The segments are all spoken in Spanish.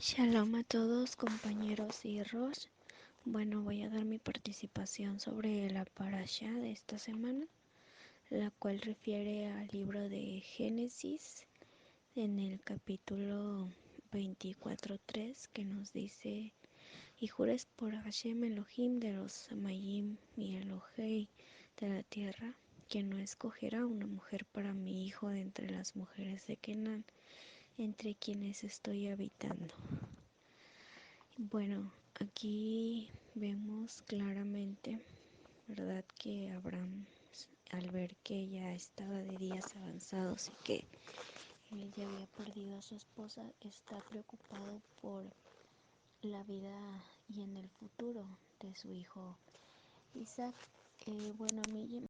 Shalom a todos compañeros y Rosh. Bueno, voy a dar mi participación sobre la parasha de esta semana, la cual refiere al libro de Génesis en el capítulo 24:3 que nos dice: y jures por Hashem Elohim de los Amayim y Elohei de la tierra, que no escogerá una mujer para mi hijo de entre las mujeres de Kenán, entre quienes estoy habitando. Bueno, aquí vemos claramente, ¿verdad?, que Abraham, al ver que ya estaba de días avanzados y que él ya había perdido a su esposa, está preocupado por la vida y en el futuro de su hijo Isaac. Bueno, a mí,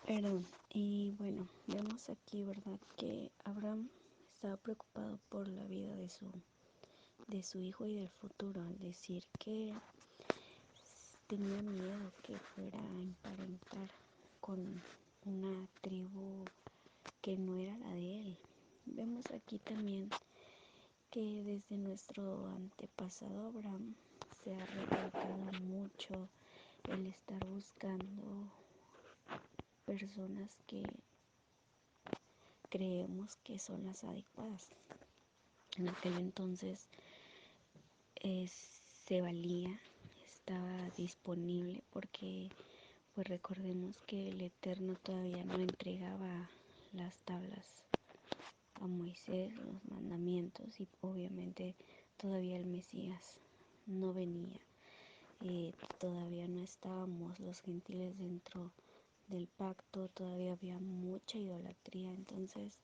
perdón, y bueno, vemos aquí, ¿verdad?, que Abraham estaba preocupado por la vida de su hijo y del futuro, al decir que tenía miedo que fuera a emparentar con una tribu que no era la de él. Vemos aquí también que desde nuestro antepasado Abraham se ha recalcado mucho el estar buscando personas que creemos que son las adecuadas. En aquel entonces se valía, estaba disponible porque pues recordemos que el Eterno todavía no entregaba las tablas a Moisés, los mandamientos, y obviamente todavía el Mesías no venía. Todavía no estábamos los gentiles dentro del pacto, todavía había mucha idolatría. Entonces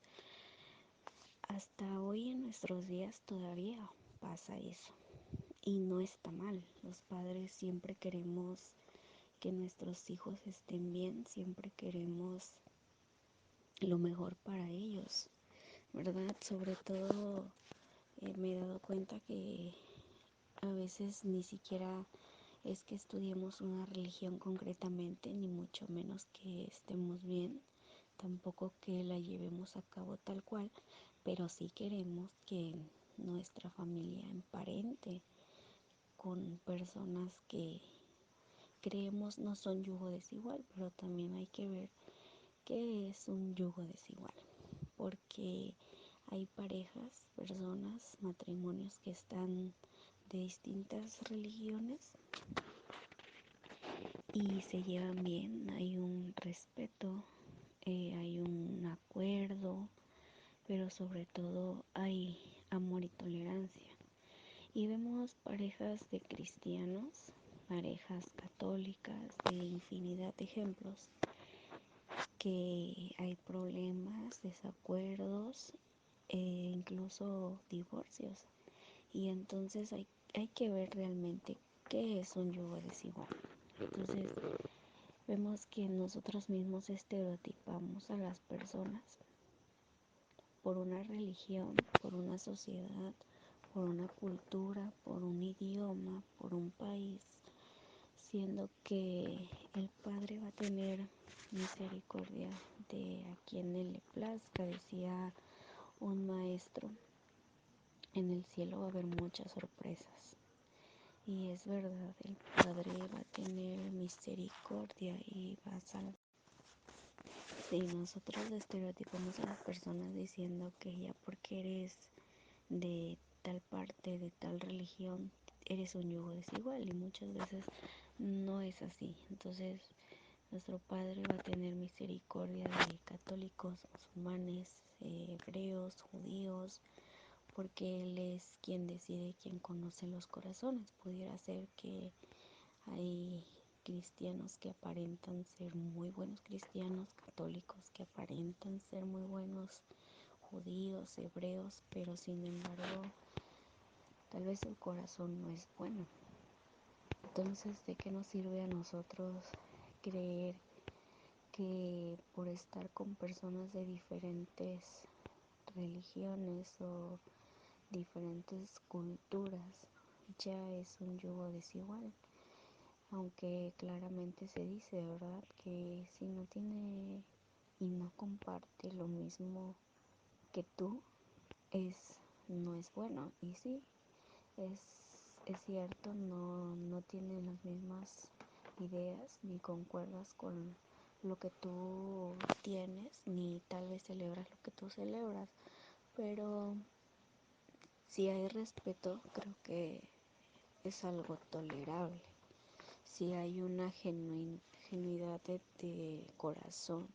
hasta hoy en nuestros días todavía pasa eso y no está mal. Los padres siempre queremos que nuestros hijos estén bien, siempre queremos lo mejor para ellos, ¿verdad? Sobre todo me he dado cuenta que a veces ni siquiera es que estudiemos una religión concretamente, ni mucho menos que estemos bien, tampoco que la llevemos a cabo tal cual, pero sí queremos que nuestra familia emparente con personas que creemos no son yugo desigual, pero también hay que ver qué es un yugo desigual, porque hay parejas, personas, matrimonios que están de distintas religiones y se llevan bien, hay un respeto, hay un acuerdo, pero sobre todo hay amor y tolerancia. Y vemos parejas de cristianos, parejas católicas, de infinidad de ejemplos, que hay problemas, desacuerdos, incluso divorcios. Y entonces hay que ver realmente qué es un yugo desigual. Entonces vemos que nosotros mismos estereotipamos a las personas por una religión, por una sociedad, por una cultura, por un idioma, por un país, siendo que el Padre va a tener misericordia de a quien Él le plazca. Decía un maestro: en el cielo va a haber muchas sorpresas. Y es verdad, el Padre va a tener misericordia y va a salvar. Si nosotros estereotipamos a las personas diciendo que ya porque eres de tal parte, de tal religión, eres un yugo desigual, y muchas veces no es así. Entonces nuestro Padre va a tener misericordia de católicos, musulmanes, hebreos, judíos, porque Él es quien decide, quien conoce los corazones. Pudiera ser que hay cristianos que aparentan ser muy buenos cristianos, católicos que aparentan ser muy buenos judíos, hebreos, pero sin embargo tal vez el corazón no es bueno. Entonces, ¿de qué nos sirve a nosotros creer que por estar con personas de diferentes religiones o diferentes culturas ya es un yugo desigual? Aunque claramente se dice, ¿verdad?, que si no tiene y no comparte lo mismo que tú, es no es bueno. Y sí, es, es cierto, no tienen las mismas ideas ni concuerdas con lo que tú tienes, ni tal vez celebras lo que tú celebras, pero si hay respeto, creo que es algo tolerable. Si hay una genuidad de corazón,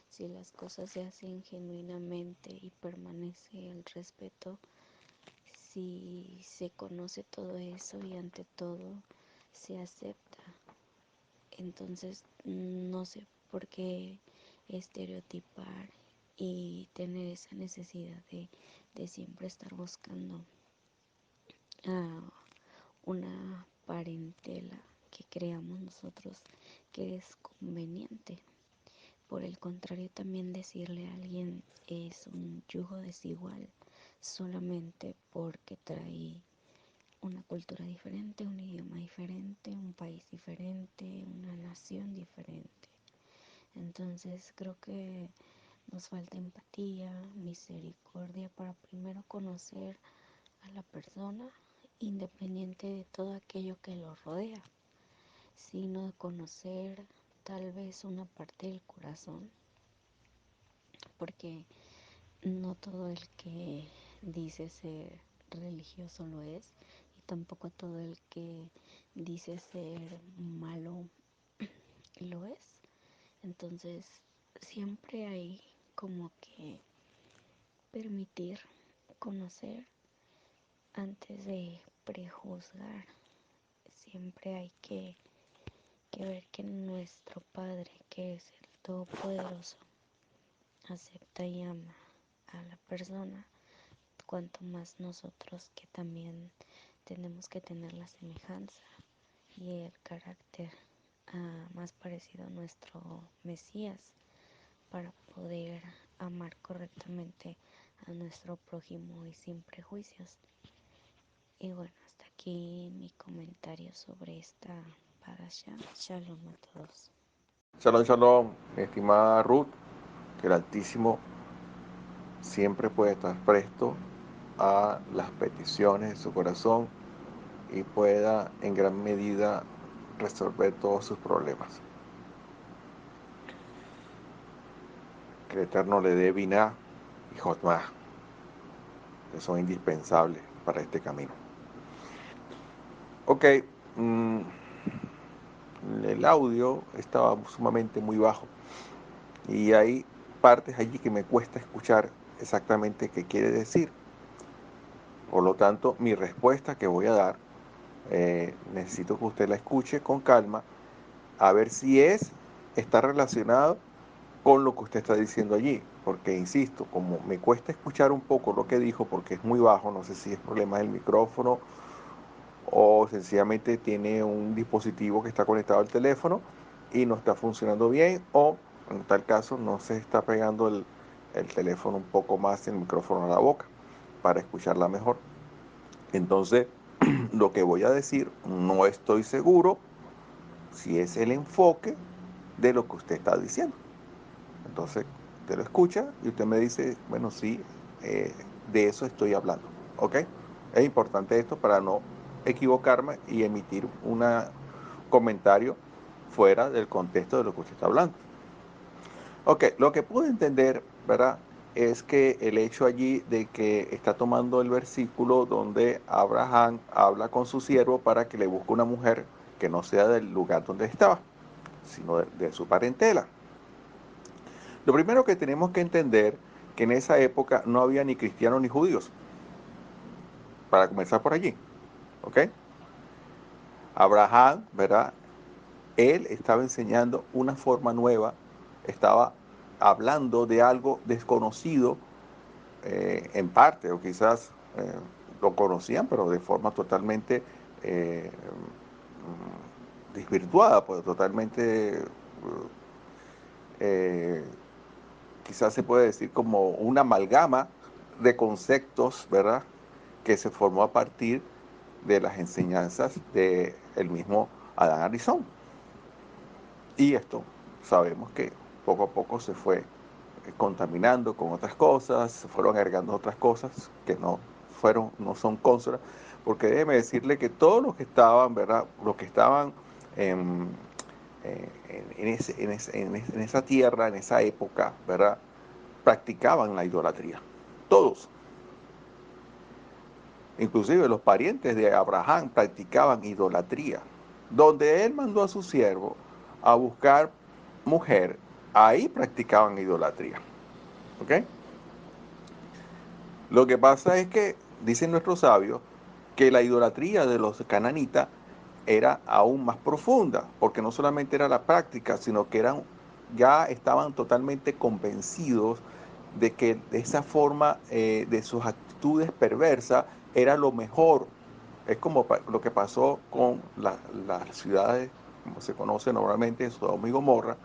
si las cosas se hacen genuinamente y permanece el respeto, si se conoce todo eso y ante todo se acepta, entonces no sé por qué estereotipar y tener esa necesidad de siempre estar buscando a una parentela que creamos nosotros que es conveniente. Por el contrario, también decirle a alguien es un yugo desigual solamente porque trae una cultura diferente, un idioma diferente, un país diferente, una nación diferente. Entonces creo que nos falta empatía, misericordia para primero conocer a la persona independiente de todo aquello que lo rodea, sino conocer tal vez una parte del corazón, porque no todo el que dice ser religioso lo es, y tampoco todo el que dice ser malo lo es. Entonces siempre hay como que permitir conocer antes de prejuzgar. Siempre hay que ver que nuestro Padre, que es el Todopoderoso, acepta y ama a la persona, cuanto más nosotros que también tenemos que tener la semejanza y el carácter más parecido a nuestro Mesías para poder amar correctamente a nuestro prójimo y sin prejuicios. Y bueno, hasta aquí mi comentario sobre esta parasha. Shalom a todos. Shalom, shalom, mi estimada Ruth, que el Altísimo siempre puede estar presto a las peticiones de su corazón y pueda en gran medida resolver todos sus problemas. Que el Eterno le dé Binah y Jotmah, que son indispensables para este camino. Ok, el audio estaba sumamente muy bajo y hay partes allí que me cuesta escuchar exactamente qué quiere decir. Por lo tanto, mi respuesta que voy a dar, necesito que usted la escuche con calma, a ver si está relacionado con lo que usted está diciendo allí. Porque, insisto, como me cuesta escuchar un poco lo que dijo, porque es muy bajo, no sé si es problema del micrófono o sencillamente tiene un dispositivo que está conectado al teléfono y no está funcionando bien, o en tal caso no se está pegando el teléfono un poco más el micrófono a la boca para escucharla mejor. Entonces, lo que voy a decir, no estoy seguro si es el enfoque de lo que usted está diciendo. Entonces, usted lo escucha y usted me dice, bueno, sí, eh, de eso estoy hablando. ¿Ok? Es importante esto para no equivocarme y emitir un comentario fuera del contexto de lo que usted está hablando. Ok, lo que pude entender, ¿verdad? Es que el hecho allí de que está tomando el versículo donde Abraham habla con su siervo para que le busque una mujer que no sea del lugar donde estaba, sino de su parentela. Lo primero que tenemos que entender que en esa época no había ni cristianos ni judíos, para comenzar por allí, ¿ok? Abraham, ¿verdad? Él estaba enseñando una forma nueva, estaba hablando de algo desconocido en parte, o quizás lo conocían, pero de forma totalmente desvirtuada, pues totalmente, eh, quizás se puede decir como una amalgama de conceptos, ¿verdad?, que se formó a partir de las enseñanzas del mismo Adán Arizón. Y esto sabemos que poco a poco se fue contaminando con otras cosas, se fueron agregando otras cosas que no no son consonas, porque déjeme decirle que todos los que estaban, ¿verdad? Los que estaban en, en esa tierra, en esa época, ¿verdad? Practicaban la idolatría. Todos. Inclusive los parientes de Abraham practicaban idolatría. Donde él mandó a su siervo a buscar mujer, ahí practicaban idolatría. ¿Ok? Lo que pasa es que, dicen nuestros sabios, que la idolatría de los cananitas era aún más profunda, porque no solamente era la práctica, sino que ya estaban totalmente convencidos de que de esa forma de sus actitudes perversas era lo mejor. Es como lo que pasó con las ciudades, como se conoce normalmente, Sodoma y Gomorra,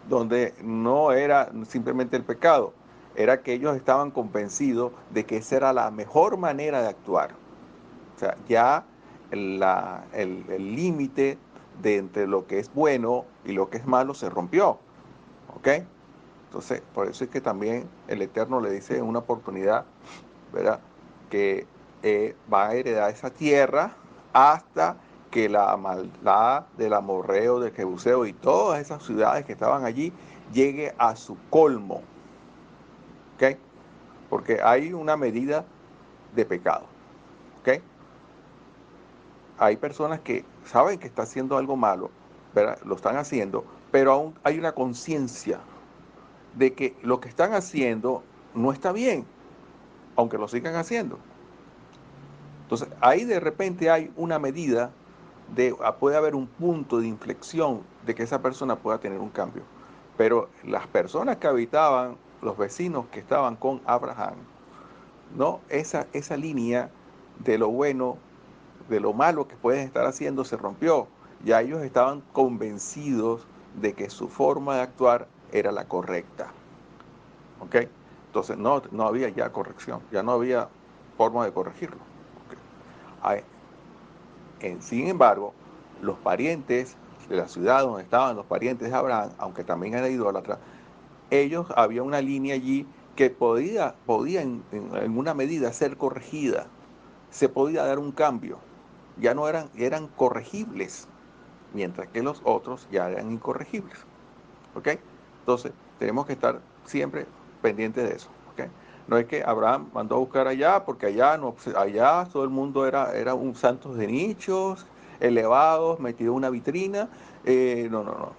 donde no era simplemente el pecado, era que ellos estaban convencidos de que esa era la mejor manera de actuar. O sea, ya el límite de entre lo que es bueno y lo que es malo se rompió. ¿Ok? Entonces, por eso es que también el Eterno le dice en una oportunidad, ¿verdad? Que va a heredar esa tierra hasta que la maldad del amorreo, del jebuseo y todas esas ciudades que estaban allí llegue a su colmo. ¿Ok? Porque hay una medida de pecado. ¿Ok? Hay personas que saben que está haciendo algo malo, ¿verdad? Lo están haciendo, pero aún hay una conciencia de que lo que están haciendo no está bien, aunque lo sigan haciendo. Entonces, ahí de repente hay una medida puede haber un punto de inflexión de que esa persona pueda tener un cambio. Pero las personas que habitaban, los vecinos que estaban con Abraham, ¿no? Esa línea de lo bueno, de lo malo que pueden estar haciendo se rompió. Ya ellos estaban convencidos de que su forma de actuar era la correcta. ¿Ok? Entonces no había ya corrección, ya no había forma de corregirlo. ¿Ok? Sin embargo, los parientes de la ciudad donde estaban los parientes de Abraham, aunque también era idólatra, ellos había una línea allí que podía en una medida ser corregida, se podía dar un cambio, ya no eran corregibles, mientras que los otros ya eran incorregibles. ¿Ok? Entonces, tenemos que estar siempre pendientes de eso. ¿Ok? No es que Abraham mandó a buscar allá, porque allá, no, allá todo el mundo era un santos de nichos, elevados, metido en una vitrina. No.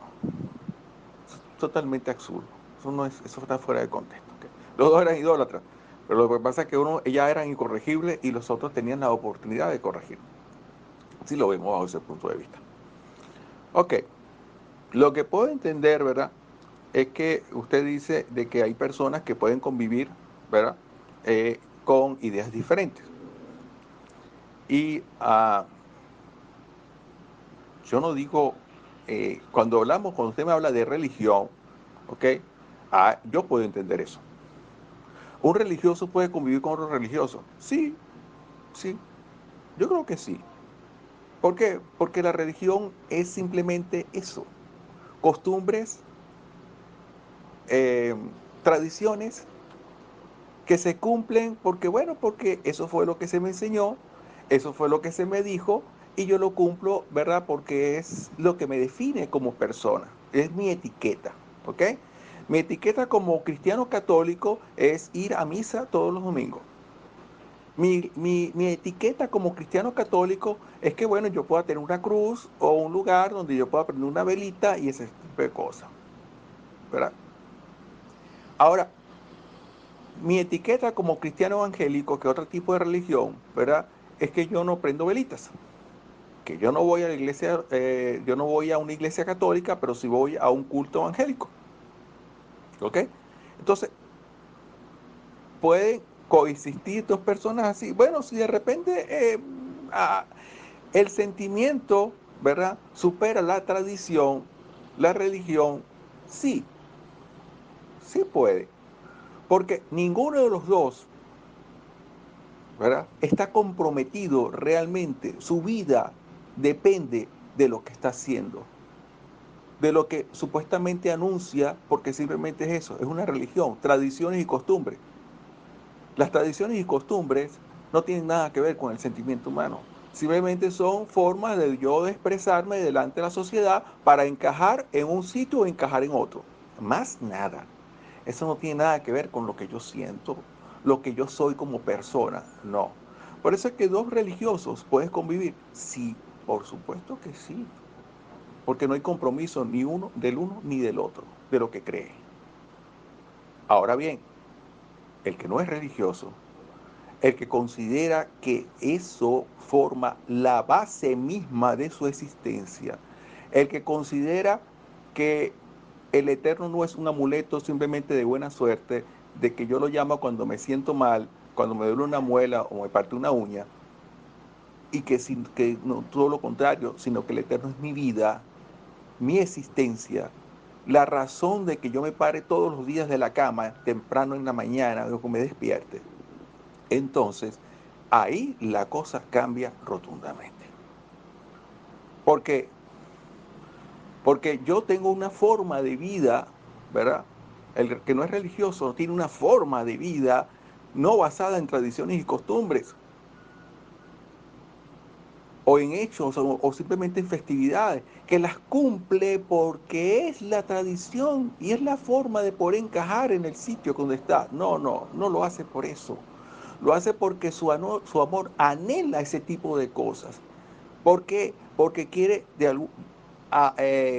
Es totalmente absurdo. Eso está fuera de contexto. ¿Ok? Los dos eran idólatras, pero lo que pasa es que ya eran incorregibles y los otros tenían la oportunidad de corregir. Si lo vemos bajo ese punto de vista. Ok, lo que puedo entender, ¿verdad? Es que usted dice de que hay personas que pueden convivir, ¿verdad? Con ideas diferentes. Y yo no digo, cuando usted me habla de religión, ¿ok? Yo puedo entender eso. ¿Un religioso puede convivir con otro religioso? Sí, sí, yo creo que sí. ¿Por qué? Porque la religión es simplemente eso, costumbres, eh, tradiciones que se cumplen porque, bueno, porque eso fue lo que se me enseñó, eso fue lo que se me dijo y yo lo cumplo, ¿verdad? Porque es lo que me define como persona, es mi etiqueta, ¿ok? Mi etiqueta como cristiano católico es ir a misa todos los domingos. Mi etiqueta como cristiano católico es que, bueno, yo pueda tener una cruz o un lugar donde yo pueda prender una velita y ese tipo de cosas, ¿verdad? Ahora, mi etiqueta como cristiano evangélico, que otro tipo de religión, ¿verdad? Es que yo no prendo velitas, que yo no voy a la iglesia, yo no voy a una iglesia católica, pero sí voy a un culto evangélico, ¿ok? Entonces, pueden coexistir dos personas así. Bueno, si de repente el sentimiento, ¿verdad? Supera la tradición, la religión, sí, sí puede, porque ninguno de los dos, ¿verdad? Está comprometido realmente, su vida depende de lo que está haciendo, de lo que supuestamente anuncia, porque simplemente es eso, es una religión, tradiciones y costumbres. Las tradiciones y costumbres no tienen nada que ver con el sentimiento humano. Simplemente son formas de yo de expresarme delante de la sociedad para encajar en un sitio o encajar en otro. Más nada. Eso no tiene nada que ver con lo que yo siento, lo que yo soy como persona. No. Por eso es que dos religiosos pueden convivir. Sí, por supuesto que sí. Porque no hay compromiso ni uno del uno ni del otro, de lo que cree. Ahora bien, el que no es religioso, el que considera que eso forma la base misma de su existencia, el que considera que el Eterno no es un amuleto simplemente de buena suerte, de que yo lo llamo cuando me siento mal, cuando me duele una muela o me parte una uña, y que no, todo lo contrario, sino que el Eterno es mi vida, mi existencia, la razón de que yo me pare todos los días de la cama, temprano en la mañana, o que me despierte. Entonces, ahí la cosa cambia rotundamente. Porque, porque yo tengo una forma de vida, ¿verdad? El que no es religioso tiene una forma de vida no basada en tradiciones y costumbres, o en hechos, o simplemente en festividades, que las cumple porque es la tradición y es la forma de poder encajar en el sitio donde está. No, no, no lo hace por eso. Lo hace porque su amor anhela ese tipo de cosas. ¿Por qué? Porque quiere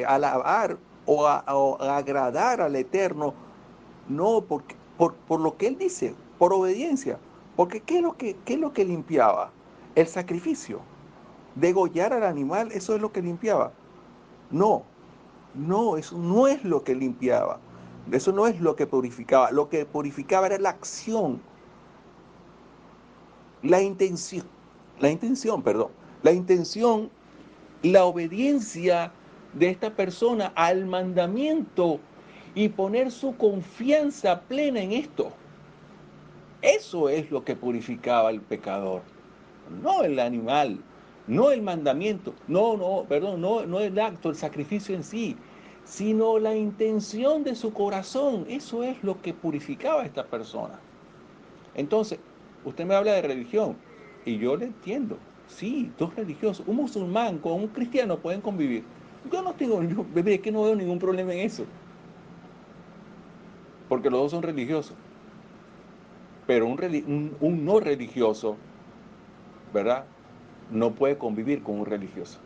alabar o agradar al Eterno, no por lo que Él dice, por obediencia. Porque qué es lo que limpiaba? El sacrificio. Degollar al animal, eso es lo que limpiaba. No, no, eso no es lo que limpiaba. Eso no es lo que purificaba. Lo que purificaba era la acción, la intención, perdón, la intención, la obediencia de esta persona al mandamiento y poner su confianza plena en esto. Eso es lo que purificaba al pecador, no el animal, no el mandamiento, no el acto, el sacrificio en sí, sino la intención de su corazón. Eso es lo que purificaba a esta persona. Entonces, usted me habla de religión y yo le entiendo. Sí, dos religiosos, un musulmán con un cristiano pueden convivir. Yo no tengo, bebé, que no veo ningún problema en eso, porque los dos son religiosos. Pero un no religioso, ¿verdad? No puede convivir con un religioso.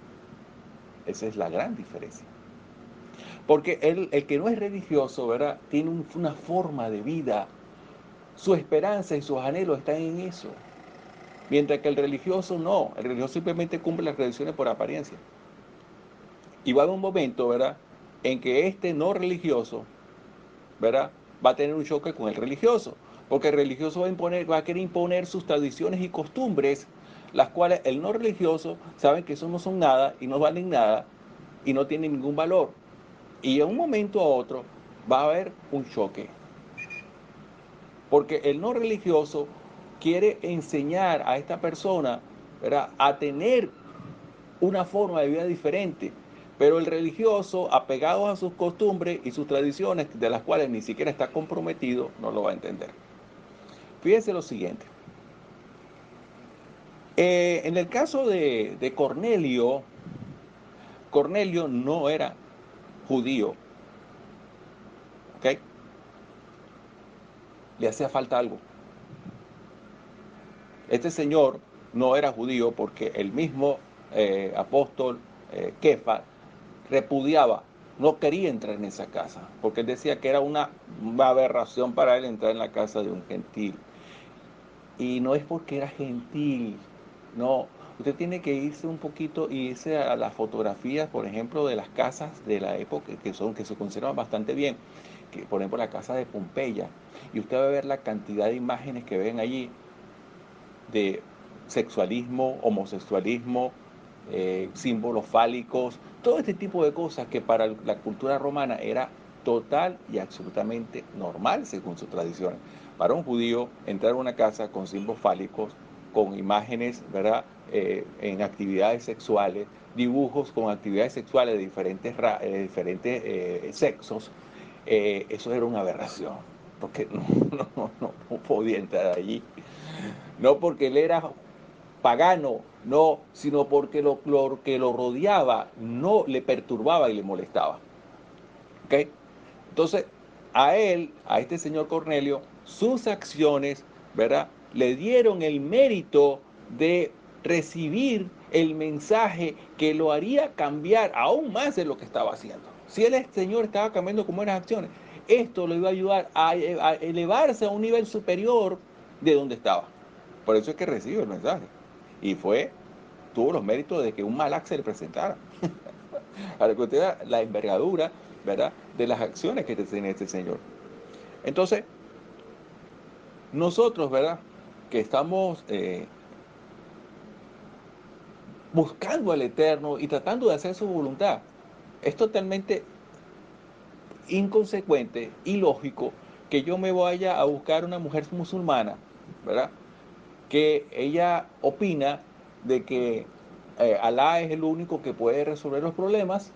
Esa es la gran diferencia. Porque el que no es religioso, ¿verdad? Tiene una forma de vida. Su esperanza y sus anhelos están en eso. Mientras que el religioso no. El religioso simplemente cumple las tradiciones por apariencia. Y va a haber un momento, ¿verdad? En que este no religioso, ¿verdad? Va a tener un choque con el religioso. Porque el religioso va a querer imponer sus tradiciones y costumbres, las cuales el no religioso sabe que eso no son nada y no valen nada y no tienen ningún valor. Y en un momento a otro va a haber un choque. Porque el no religioso quiere enseñar a esta persona, ¿verdad?, a tener una forma de vida diferente. Pero el religioso, apegado a sus costumbres y sus tradiciones, de las cuales ni siquiera está comprometido, no lo va a entender. Fíjense lo siguiente. En el caso de Cornelio, Cornelio no era judío, ¿ok? Le hacía falta algo. Este señor no era judío porque el mismo apóstol Kefa repudiaba, no quería entrar en esa casa, porque él decía que era una aberración para él entrar en la casa de un gentil. Y no es porque era gentil, no. Usted tiene que irse un poquito y irse a las fotografías, por ejemplo, de las casas de la época que se conservan bastante bien, que por ejemplo la casa de Pompeya, y usted va a ver la cantidad de imágenes que ven allí de sexualismo, homosexualismo, símbolos fálicos, todo este tipo de cosas que para la cultura romana era total y absolutamente normal según sus tradiciones. Para un judío entrar a una casa con símbolos fálicos, con imágenes, ¿verdad?, en actividades sexuales, dibujos con actividades sexuales de diferentes sexos, eso era una aberración. porque no podía entrar allí. No porque él era pagano, no, sino porque lo que lo rodeaba no le perturbaba y le molestaba. ¿Ok? Entonces, a él, a este señor Cornelio, sus acciones, ¿verdad? Le dieron el mérito de recibir el mensaje que lo haría cambiar aún más de lo que estaba haciendo. Si el Señor estaba cambiando con buenas acciones, esto lo iba a ayudar a elevarse a un nivel superior de donde estaba. Por eso es que recibe el mensaje. Y tuvo los méritos de que un Malak se le presentara. Para que usted vea la envergadura, ¿verdad?, de las acciones que tiene este señor. Entonces, nosotros, ¿verdad?, que estamos buscando al Eterno y tratando de hacer su voluntad, es totalmente inconsecuente, ilógico, que yo me vaya a buscar una mujer musulmana, ¿verdad?, que ella opina de que Alá es el único que puede resolver los problemas,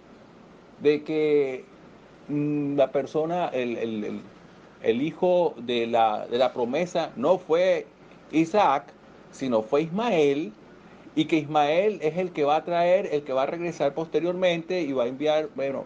de que la persona, el hijo de la promesa no fue Isaac, sino fue Ismael, y que Ismael es el que va a traer, el que va a regresar posteriormente y va a enviar, bueno,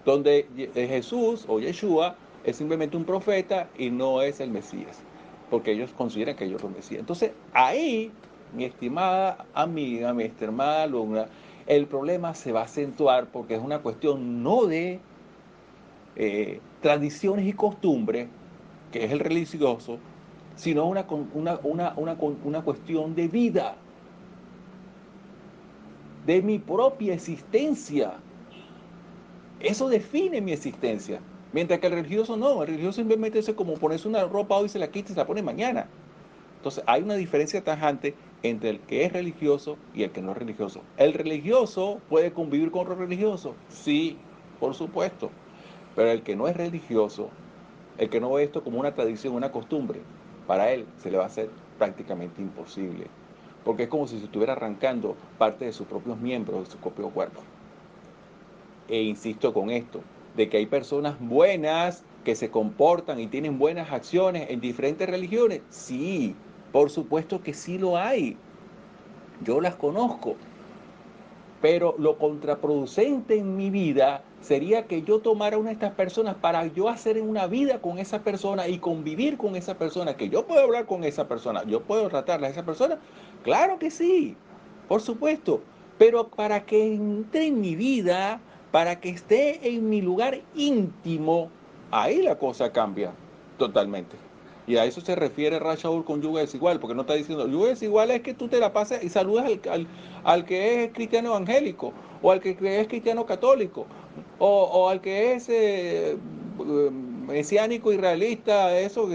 donde Jesús o Yeshua es simplemente un profeta y no es el Mesías, porque ellos consideran que ellos son Mesías. Entonces, ahí, mi estimada amiga, mi estimada alumna, el problema se va a acentuar porque es una cuestión no de tradiciones y costumbres, que es el religioso, sino una cuestión de vida, de mi propia existencia. Eso define mi existencia. Mientras que el religioso no, el religioso simplemente es como ponerse una ropa hoy, se la quita y se la pone mañana. Entonces hay una diferencia tajante entre el que es religioso y el que no es religioso. ¿El religioso puede convivir con otro religioso? Sí, por supuesto. Pero el que no es religioso, el que no ve esto como una tradición, una costumbre, para él se le va a hacer prácticamente imposible. Porque es como si se estuviera arrancando parte de sus propios miembros, de su propio cuerpo. E insisto con esto, de que hay personas buenas que se comportan y tienen buenas acciones en diferentes religiones. Sí, por supuesto que sí lo hay. Yo las conozco. Pero lo contraproducente en mi vida sería que yo tomara una de estas personas para yo hacer una vida con esa persona y convivir con esa persona, que yo puedo hablar con esa persona, yo puedo tratarla a esa persona. Claro que sí, por supuesto. Pero para que entre en mi vida, para que esté en mi lugar íntimo, ahí la cosa cambia totalmente. Y a eso se refiere Rashaul con yugo desigual, porque no está diciendo, yugo desigual es que tú te la pasas y saludas al que es cristiano evangélico, o al que es cristiano católico, o al que es mesiánico israelista, eso,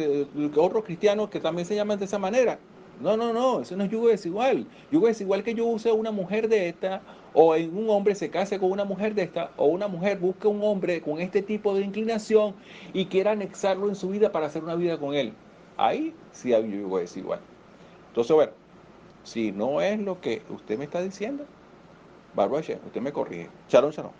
otros cristianos que también se llaman de esa manera. No, no, no, eso no es yugo desigual. Yugo desigual que yo use una mujer de esta, o en un hombre se case con una mujer de esta, o una mujer busque un hombre con este tipo de inclinación y quiera anexarlo en su vida para hacer una vida con él. Ahí sí hay yugo desigual. Entonces, bueno, si no es lo que usted me está diciendo, Baruch Hashem, usted me corrige. Shalom, shalom.